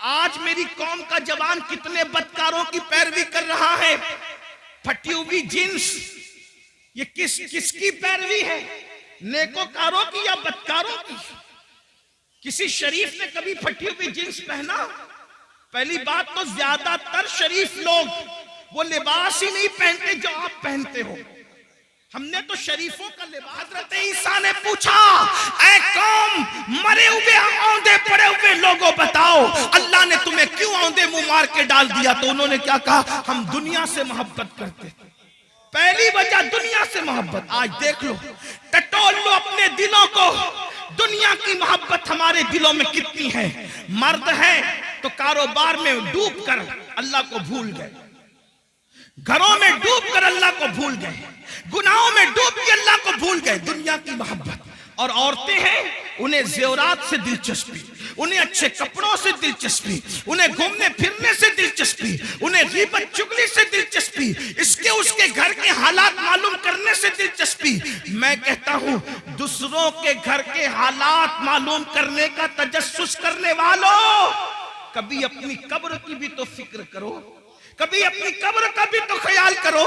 आज मेरी कौम का जवान कितने बदकारों की पैरवी कर रहा है। फटी हुई जींस, ये किसकी पैरवी है? नेकोकारों की या बदकारों की? किसी शरीफ ने कभी फटी हुई जींस पहना? पहली बात तो ज्यादातर शरीफ लोग वो लिबास ही नहीं पहनते जो आप पहनते हो। हमने तो शरीफों का लिबास। हजरत ईसा ने पूछा, ऐ कौम मरे हुए औंधे पड़े हुए लोगों, बताओ अल्लाह ने तुम्हें क्यों औंधे मुंह मार के डाल दिया? तो उन्होंने क्या कहा? हम दुनिया से मोहब्बत करते थे। पहली वजह दुनिया से मोहब्बत। आज देख लो, टटोल लो अपने दिलों को, दुनिया की मोहब्बत हमारे दिलों में कितनी है। मर्द है तो कारोबार में डूब कर अल्लाह को भूल गए, घरों में डूब कर अल्लाह को भूल गए, गुनाहों में डूब के अल्लाह को भूल गए। दुनिया की मोहब्बत। और औरतें हैं, उन्हें ज़ेवरात से दिलचस्पी, उन्हें अच्छे कपड़ों से दिलचस्पी, उन्हें घूमने फिरने से दिलचस्पी, उन्हें ग़ीबत चुगली से दिलचस्पी, इसके उसके घर के हालात मालूम करने से दिलचस्पी। मैं कहता हूं, दूसरों के घर के हालात मालूम करने का तजस्सुस करने वालों, कभी अपनी कब्र की भी तो फिक्र करो, कभी अपनी कब्र का भी तो ख्याल करो।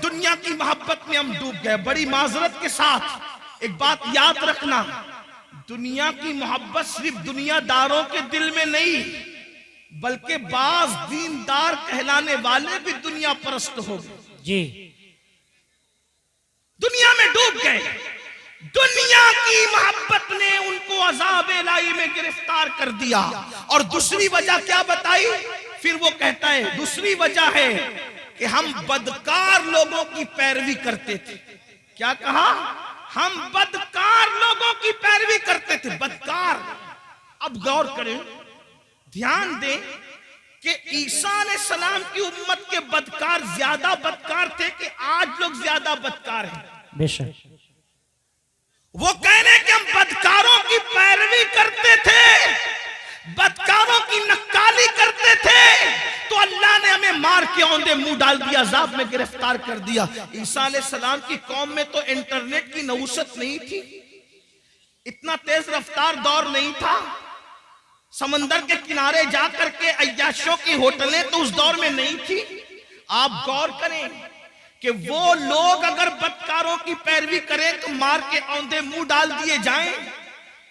दुनिया की मोहब्बत में हम डूब गए। बड़ी माजरत के साथ एक बात याद रखना, दुनिया की मोहब्बत सिर्फ दुनियादारों के दिल में नहीं, बल्कि बाज दीनदार कहलाने वाले भी दुनिया परस्त हो गए जी, दुनिया में डूब गए। दुनिया की मोहब्बत ने उनको अज़ाब इलाही में गिरफ्तार कर दिया। और दूसरी वजह क्या बताई? फिर वो कहता है दूसरी वजह है कि हम बदकार लोगों की पैरवी करते थे। क्या कहा? हम बदकार लोगों की पैरवी करते थे। बदकार। अब गौर करें, ध्यान दें कि ईसा अलैहिस्सलाम की उम्मत के बदकार ज्यादा बदकार थे कि आज लोग ज्यादा बदकार हैं? बेशक। वो कह रहे हैं कि हम बदकारों की पैरवी करते थे, बदकारों की नक्काली करते थे, तो अल्लाह ने हमें मार के औंधे मुंह डाल दिया, अज़ाब में गिरफ्तार कर दिया। ईसा अलैहिस्सलाम की कौम में तो इंटरनेट की नहुसत नहीं थी, इतना तेज रफ्तार दौर नहीं था, समंदर के किनारे जाकर के अय्याशों की होटलें तो उस दौर में नहीं थी। आप गौर करें कि वो लोग अगर बदकारों की पैरवी करें तो मार के औंधे मुंह डाल दिए जाएं।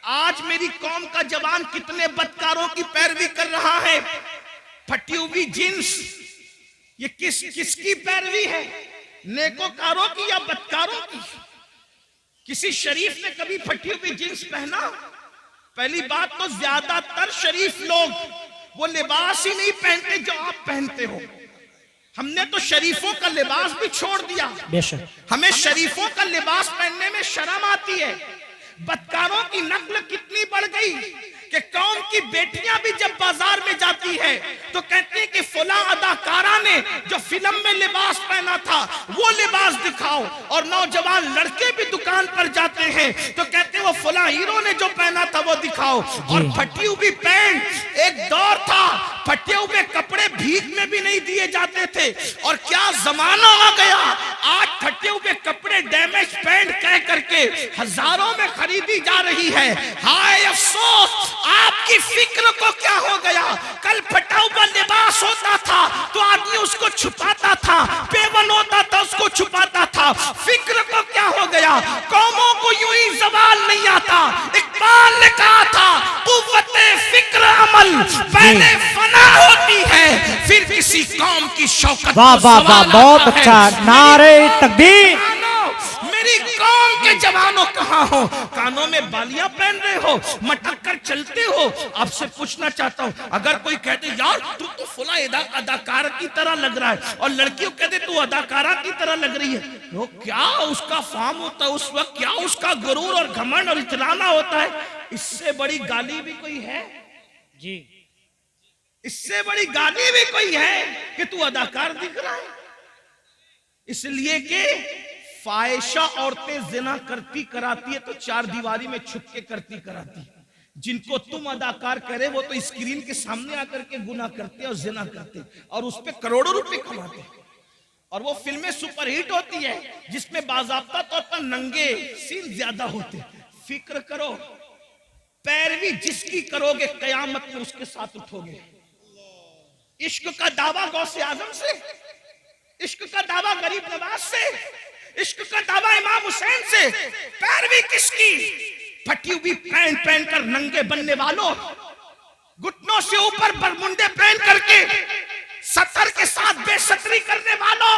आज मेरी कौम का जवान कितने बदकारों की पैरवी कर रहा है। फटी हुई जींस, ये किसकी पैरवी है? नेकोकारों की या बदकारों की? किसी शरीफ ने कभी फटी हुई जींस पहना? पहली बात तो ज्यादातर शरीफ लोग वो लिबास ही नहीं पहनते जो आप पहनते हो। हमने तो शरीफों का लिबास भी छोड़ दिया। हमें शरीफों का लिबास पहनने में शर्म आती है। बदकारों की नस्ल कितनी बढ़ गई कि कौम की बेटियां भी जब बाजार में जाती है तो कहती है कि फला अदाकारा ने जो फिल्म में लिबास पहना था वो लिबास दिखाओ। और नौजवान लड़के भी दुकान पर जाते हैं तो कहते हैं वो फला हीरो ने जो पहना था वो दिखाओ। और फटी हुई पैंट, एक दौर था फटे हुए कपड़े भीख में भी नहीं दिए जाते थे, और क्या जमाना आ गया। आज फटे हुए कपड़े डैमेज पैंट कह करके हजारों में खरीदी जा रही है। हाय अफसोस, आपकी फिक्र को क्या हो गया। कल फटा हुआ लिबास होता था तो आदमी उसको छुपाता था, पेवन होता था उसको छुपाता था। फिक्र को क्या हो गया। कौमों को यूं ही जवाल नहीं आता। इकबाल ने कहा था, कुव्वते फिक्र अमल पहले फना होती है, फिर किसी कौम की शौकत। वाह वाह वाह, बहुत अच्छा। नारे तकबीर। मेरी कौम के जवानों कहाँ हो? कानों में बालियां पहन रहे हो, मटक कर चलते हो। आपसे पूछना चाहता हूँ, अगर कोई कहते यार तू तो फला अदाकारा की तरह लग रहा है, और लड़कियों कहते तू अदाकारा की तरह लग रही है, तो क्या उसका फार्म होता है उस वक्त, क्या उसका गुरूर और घमंड और इतराना होता है। इससे बड़ी गाली भी कोई है जी? इससे बड़ी गाली भी कोई है कि तू अदाकार दिख रहा है? इसलिए कि फाहिशा औरतें जिना करती कराती है तो चार दीवारी में छुप के करती कराती। जिनको तुम अदाकार करे वो तो स्क्रीन के सामने आकर के गुनाह करते और जिना करते और उस पे करोड़ों रुपए कमाते। और वो फिल्में सुपरहिट होती है जिसमें बाज़ाब्ता तौर पर नंगे सीन ज्यादा होते। फिक्र करो, पैरवी जिसकी करोगे कयामत में उसके साथ उठोगे। इश्क का दावा गौसे आजम से, इश्क का दावा गरीब नवाज से, इश्क का दावा इमाम हुसैन से, पैरवी किसकी? फटी हुई पैंट पहनकर नंगे बनने वालों, घुटनों से ऊपर बरमुंडे पहन करके सतर के साथ बेसतरी करने वालों,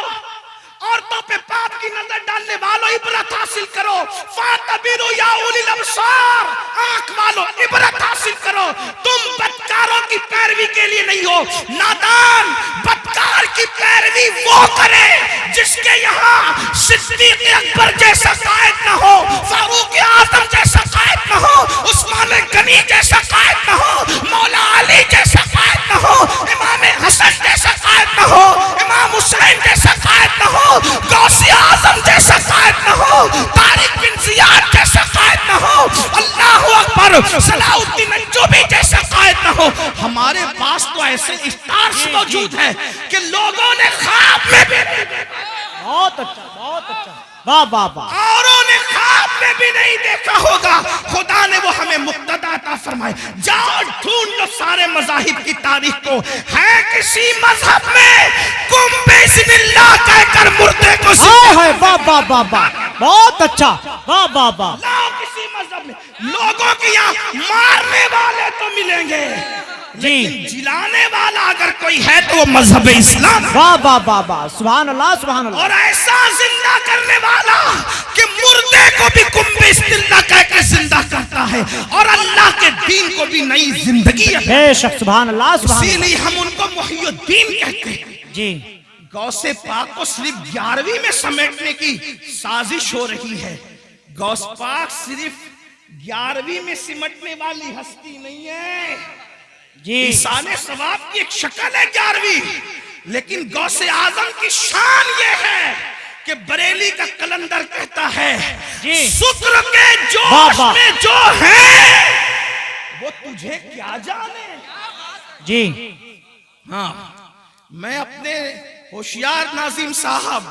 औरतों पे पाप की नजर डालने वालों, इबरत हासिल करो। फातबिरू या उलिल अब्सार, आंख वालों इबरत हासिल करो। तुम बदकारों की पैरवी के लिए नहीं हो। नादान बदकार की पैरवी वो करे जिसके यहाँ सिद्दीक अकबर जैसा कायद न हो, फारूक आजम जैसा कायद न हो, उस्मान गनी जैसा कायद न हो, मौला अली जैसा कायद न हो, इमाम हसन जैसा कायद न हो, इमाम हुसैन जैसा कायद न हो, गौसे आजम जैसा कायद न हो, तारिक बिन जियाद जैसा कायद न हो, अल्लाहु अकबर सलाउद्दीन अय्यूबी जैसा कायद न हो। हमारे पास तो ऐसे स्टार्स मौजूद हैं कि लोगों ने ख्वाब में भी, बहुत अच्छा, बहुत अच्छा, वाह वाह वाह, औरों ने ख्वाब में भी नहीं देखा होगा। खुदा ने वो हमें मुक्तदा अता फरमाए। जाओ ढूंढ लो सारे मज़ाहिब की तारीख को, है किसी मजहब में कुम बिस्मिल्लाह कहकर मुर्दे को है, वाह वाह वाह वाह, बहुत अच्छा, वाह वाह वाह, लाओ किसी मजहब में। लोगों के यहाँ मारने वाले तो मिलेंगे, लेकिन जिलाने वाला अगर कोई है तो वो मजहब इस्लाम। वाह वाह वाह वाह, सुभान अल्लाह सुभान अल्लाह। और ऐसा जिंदा करने वाला कि मुर्दे को भी कुम बिस्मिल्लाह कहकर जिंदा करता है और अल्लाह के दीन को भी नई जिंदगी है। बेशक, सुभान अल्लाह सुभान अल्लाह। इसीलिए हम उनको मुहियुद्दीन कहते हैं। जी, गौसे पाक को सिर्फ 11वीं में समेटने की साजिश हो रही है। गौस पाक सिर्फ 11वीं में सिमटने वाली हस्ती नहीं है। जी, इंसाने सवाब की एक शक्ल है 11वीं, लेकिन गौसे आजम की शान ये है कि बरेली का कलंदर कहता है शुक्र के जोश में जो है वो तुझे क्या जाने। जी हाँ, मैं अपने होशियार नाजिम साहब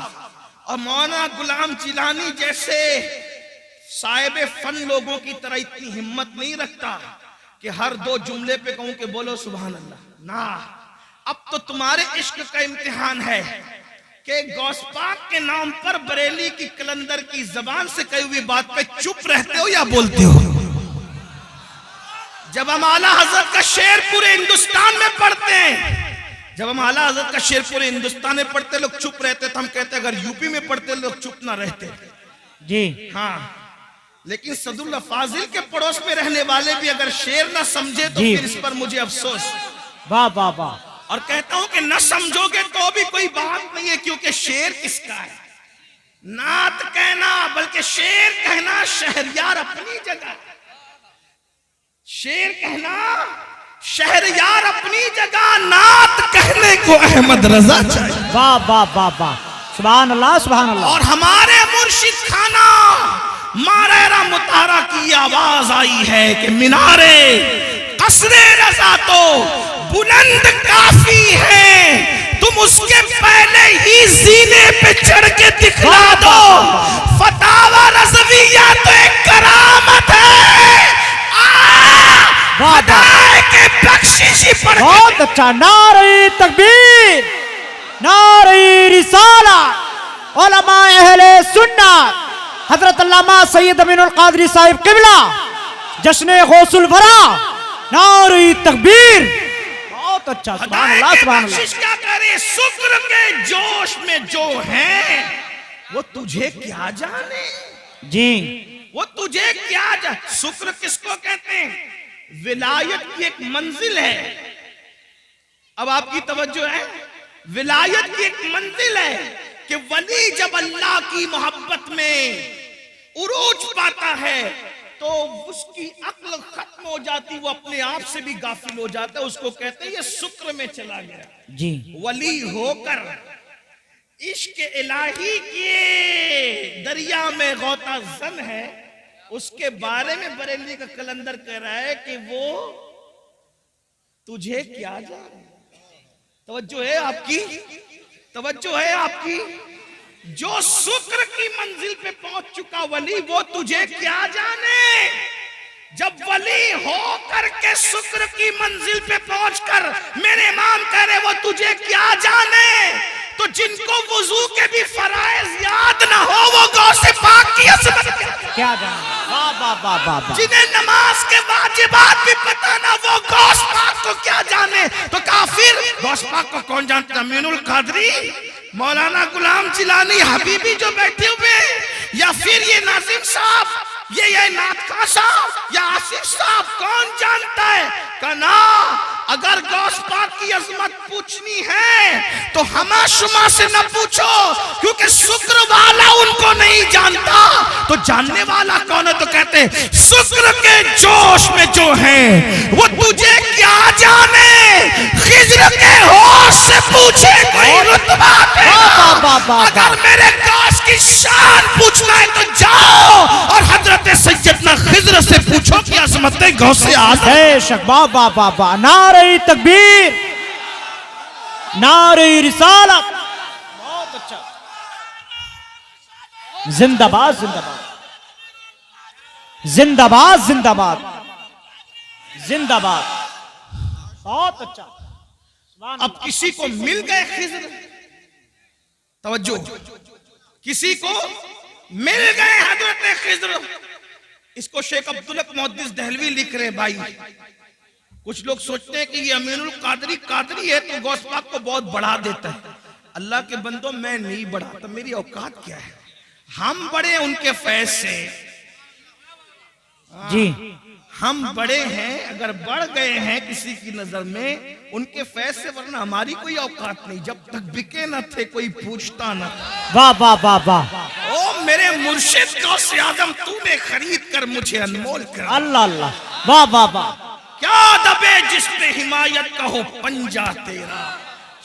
और मौलाना गुलाम जिलानी जैसे साहिब फन लोगों की तरह इतनी हिम्मत नहीं रखता कि हर 2 जुमले पे कहूं कि बोलो सुभान अल्लाह ना। अब तो तुम्हारे इश्क का इम्तिहान है कि गौस पाक के नाम पर बरेली की कलंदर की जबान से कही हुई बात पे चुप रहते हो या बोलते हो? जब हम आला हजरत का शेर पूरे हिंदुस्तान में पढ़ते हैं, जब हम आला हजरत का शेर पूरे हिंदुस्तान में पढ़ते लोग चुप रहते, तो हम कहते अगर यूपी में पढ़ते लोग चुप ना रहते। जी हाँ, लेकिन सदुल्ला फाजिल के पड़ोस में रहने वाले भी अगर शेर ना समझे तो जी। फिर इस पर मुझे अफसोस। वाह वाह वाह, और कहता हूं कि न समझोगे तो भी कोई बात नहीं है, क्योंकि शेर किसका है? नात कहना बल्कि शेर कहना शहरयार अपनी जगह, शेर कहना शहरयार अपनी जगह, नात कहने को अहमद रजा चाहिए। वाह वाह वाह वाह, सुभान अल्लाह सुभान अल्लाह। और हमारे मुर्शिद खाना मारेरा मुतारा की आवाज आई है कि मीनारे कसरे रजा तो बुलंद काफी है, तुम उसके पहले ही जीने पे चढ़ के दिखला दो। फतावा रज़विया तो एक करामत है, खुदा के बख्शिशी पर। बहुत अच्छा, नारे तकबीर, नारे रिसाला, उलमा अहले सुन्नत हजरत अल्लामा सैयद अमीनुल कादरी साहिब किबला जश्न गौसुल वरा, नारे तकबीर, बहुत अच्छा, सुभान अल्लाह सुभान अल्लाह। क्या करे, शुक्र के जोश में जो है वो तुझे क्या जाने। जी, वो तुझे क्या जाने। शुक्र किसको कहते हैं? विलायत की एक मंजिल है। अब आपकी तवज्जो है, विलायत की एक मंजिल है कि वली जब अल्लाह की मोहब्बत में उरूज पाता है तो उसकी अक्ल खत्म हो जाती, वो अपने आप से भी गाफिल हो जाता है। उसको कहते हैं ये शुक्र में चला गया। जी, वली होकर इश्क इलाही के दरिया में गौता जन है, उसके बारे में बरेली का कलंदर कह रहा है कि वो तुझे क्या जाने। तवज्जो है आपकी, तवज्जो है आपकी। जो शुक्र की मंजिल पे पहुंच चुका वली, वो तुझे क्या जाने। जब वली हो करके शुक्र की मंजिल पे पहुंचकर मेरे इमाम कह रहे वो भी फराइज याद ना हो वो गौसे पाक की अजमत क्या जाने। वाह वाह वाह वाह वाह। जिन्हें नमाज के वाजिबात भी पता ना वो गौस पाक को क्या जाने। तो काफिर गौस पाक को कौन जानता? अमीनुल कादरी, मौलाना गुलाम जिलानी, हबीबी जो बैठे हुए, या फिर ये नाजिम साहब, ये नाथका साहब या आसिफ साहब, कौन जानता है? कना अगर गौस पाक की अजमत पूछनी है तो हमा शुमा से न पूछो, क्योंकि शुक्र वाला उनको नहीं जानता। तो जानने वाला कौन है? तो कहते हैं शुक्र के जोश में जो है वो तुझे क्या जाने, खिज्र के होश से पूछे कोई रुतबा तेरा। अगर मेरे गौस की शान पूछना है तो जाओ और हजरत सैयदना खिज्र से पूछो कि अजमत गौसे आज़म। बेशक, वाह वाह वाह वाह। नारे तकबीर, नारे रिसालत। बहुत अच्छा। जिंदाबाद जिंदाबाद जिंदाबाद जिंदाबाद जिंदाबाद। बहुत अच्छा। अब किसी को मिल गए खिज्र, तवज्जो, किसी को मिल गए हजरत खिज्र। इसको शेख अब्दुल मुहद्दिस दहलवी लिख रहे भाई। कुछ लोग सोचते हैं कि ये अमीनुल कादरी कादरी है तो गौस पाक को बहुत बढ़ा देता है। अल्लाह के बंदो, मैं नहीं बढ़ाता, मेरी औकात क्या है? हम बड़े उनके फैज से जी, हम बड़े हैं, अगर बढ़ गए हैं किसी की नजर में उनके फैज से, वरना हमारी कोई औकात नहीं। जब तक बिके न थे कोई पूछता न था। वाह वाह वाह वाह। ओ मेरे मुर्शिद गौसे आजम, तूने खरीद कर मुझे अनमोल कर। अल्लाह अल्लाह, वाह वाह वाह। क्या दबे जिसने हिमायत का हो पंजा तेरा,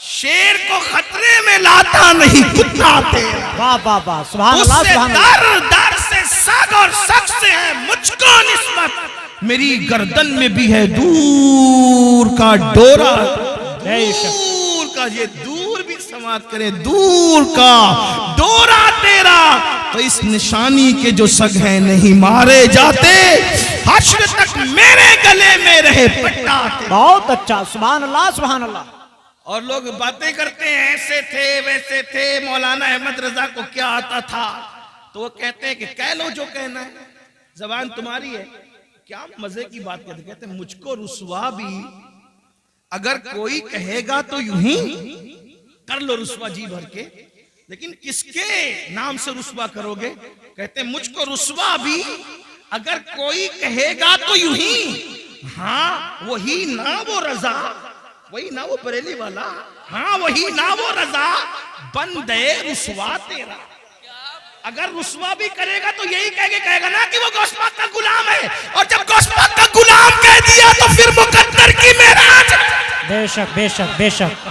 शेर को खतरे में लाता नहीं कुत्ता तेरा। वाह वाह वाह, सुभान अल्लाह उससे सुभान अल्लाह। दर दर से सग और सग से है मुझको निस्बत, मेरी गर्दन में भी है दूर का डोरा। दूर का, ये दूर भी समाप्त करे, दूर का डोरा तेरा। तो इस निशानी के जो सग हैं नहीं मारे जाते, हश्र तक मेरे गले में रहे पट्टा तेरा। बहुत अच्छा, सुभान अल्लाह सुभान अल्लाह। और लोग बातें करते हैं ऐसे थे वैसे थे, मौलाना अहमद रजा को क्या आता था? तो वो कहते हैं कि कह लो जो कहना है, जबान तुम्हारी है। क्या मजे की बात कहते, कहते हैं मुझको रुसवा भी अगर कोई कहेगा तो यूं ही कर लो रुसवा जी भर के, लेकिन किसके नाम से रुसवा करोगे? कहते हैं मुझको रुसवा भी अगर कोई कहेगा तो यूं ही, हाँ वही ना वो रजा, वही ना वो बरेली वाला, हाँ वही ना वो रजा, बंदे रुसवा तेरा। अगर रुसवा भी करेगा तो यही कह के कहेगा ना कि वो गौस पाक का गुलाम है, और जब गौस पाक का गुलाम कह दिया तो फिर मुकद्दर की मेराज। बेशक बेशक बेशक।